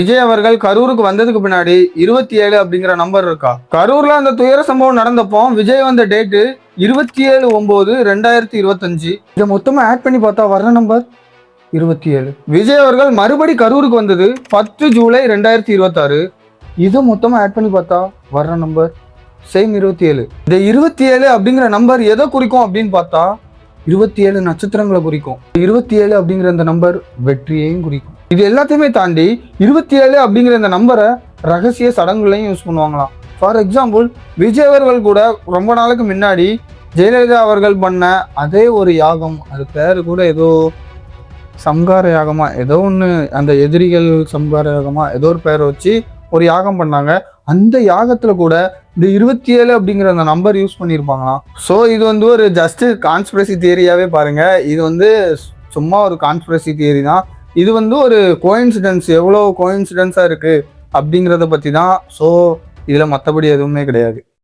விஜய் அவர்கள் கரூருக்கு வந்ததுக்கு பின்னாடி 27 அப்படிங்கிற நம்பர் இருக்கா? கரூர்ல அந்த துயர சம்பவம் நடந்தப்போ விஜய் வந்த டேட்டு 27/9/2025. இதை மொத்தமா ஆட் பண்ணி பார்த்தா வர்ற நம்பர் 27. விஜய் அவர்கள் மறுபடி கரூருக்கு வந்தது 10 ஜூலை 2026. இதை மொத்தமா ஆட் பண்ணி பார்த்தா வர்ற நம்பர் சேம் 27. இந்த 27 அப்படிங்கிற நம்பர் எதை குறிக்கும் அப்படின்னு பார்த்தா 27 நட்சத்திரங்களை குறிக்கும். 27 அப்படிங்கிற இந்த நம்பர் வெற்றியையும் குறிக்கும். இது எல்லாத்தையுமே தாண்டி 27 அப்படிங்கிற இந்த நம்பரை ரகசிய சடங்குகளையும் யூஸ் பண்ணுவாங்களாம். ஃபார் எக்ஸாம்பிள், விஜய் அவர்கள் கூட ரொம்ப நாளுக்கு முன்னாடி ஜெயலலிதா அவர்கள் பண்ண அதே ஒரு யாகம், அது பேரு கூட ஏதோ சம்கார யாகமா ஏதோ ஒன்று, அந்த எதிரிகள் சம்கார யாகமா ஏதோ ஒரு பேரை வச்சு ஒரு யாகம் பண்ணாங்க. அந்த யாகத்துல கூட இந்த 27 அப்படிங்கிற அந்த நம்பர் யூஸ் பண்ணியிருப்பாங்களாம். ஸோ இது வந்து ஒரு ஜஸ்ட் கான்ஸ்பிரசி தியரியாவே பாருங்க. இது வந்து சும்மா ஒரு கான்ஸ்பிரசி தியரி தான். இது வந்து ஒரு கோயின்சிடென்ஸ், எவ்வளோ கோயின்சிடென்ஸா இருக்கு அப்படிங்கிறத பத்தி தான். ஸோ இதுல மற்றபடி எதுவுமே கிடையாது.